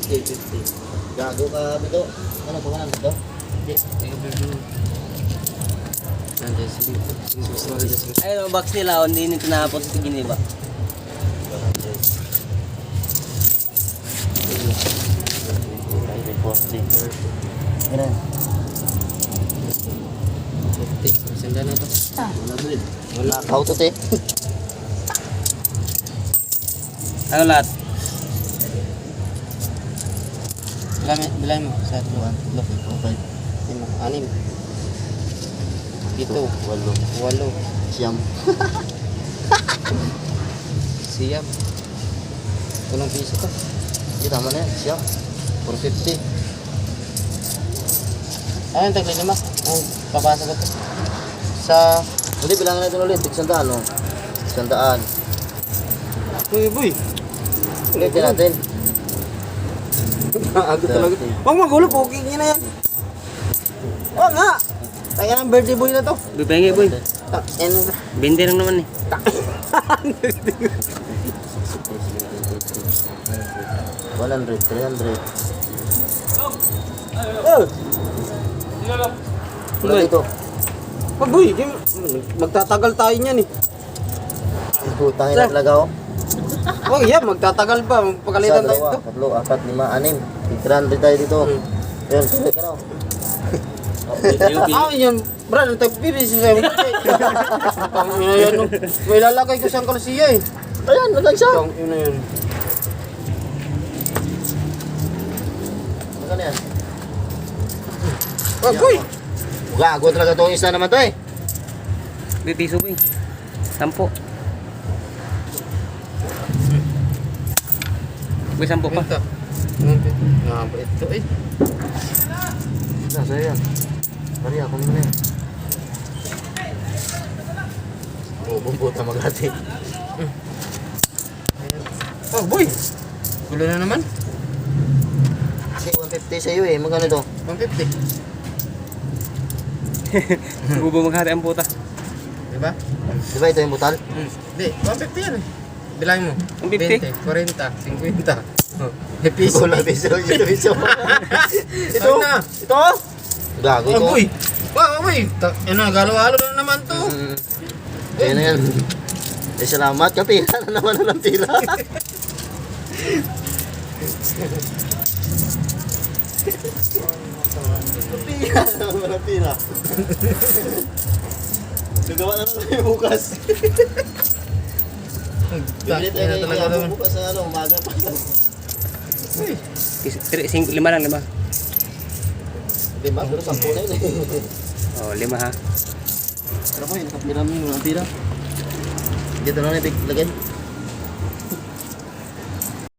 50. Gago ka, Bito. Ano, pangalan Bito? Hindi, tayo bigyan. Nandiyan, sige. Ayun ang box nila, hindi nito nakapot sa giniba. Ganun. 50. Sanda na to. Wala, kautot eh. Ano lahat? Bilay mo. Sa 1, 2, 3, 4, 5, 5, 6, 7, 8, 8, 8, siyam. siyam. Walang piso to. Hindi, tama na yan, siyam. 450. Ayun, tagli lima. Ang papasok ko to. Sa... Hindi, bilangin natin ulit. 100, no? 100. Uy, boy. Ulitin natin. Agad talaga. Huwag magulo, poking niya na yan. Oo nga. Kaya ng birthday boy na to. Bibenge boy. Ano na? Bindi lang naman eh. 100, 300. Oh! Wala dito. Pag boy, magtatagal tayo niyan eh. Putang ina talaga ako. Oh yeah, magtatagal pa. Pagkalitan tayo ito. 2, 3, 4, 5, 6. 300 tayo dito. Yun, sulit ka na. Ah, yun. Brad, ang tagpiris siya. Tangina yan. No. May lalagay ko siyang kalsiya eh. Ayan, naglag siya. Tangina yan. Magkano yan? Pag boy! Gago talaga itong isa naman to eh. Bipiso boy. 10. Boy, 10 pa. Ito. Nga ba ito eh. Sa'yo yan. Pari ako muna yan. Bumbuta magati. Oh boy! Gulo na naman. Kasi 150 sa'yo eh. Magkano ito? 150. Gubo maghati ang puta. Diba? Di ba ito yung butal? Hindi, 150 yan eh. Bilangin mo. 150? 20, 40, 50. Oh, piso. Wala piso. Ito piso. Ito? Ano na? Ito? Gago ito. Oh boy! Wow, boy! Yan na, galo-halo na naman to. Kaya na yan. Eh, salamat. Kapila na naman ng pila. Kapila na naman ng pila. Nagawa na naman yung bukas. Bibili tayo na talaga ng naman. bukas na ano, umaga pa. 5 lang, 5. Diba? Pero 10 na yun eh. Oh, 5 ha. Pero ko yun, kapila mo yung mga pila. Dito na na lagyan.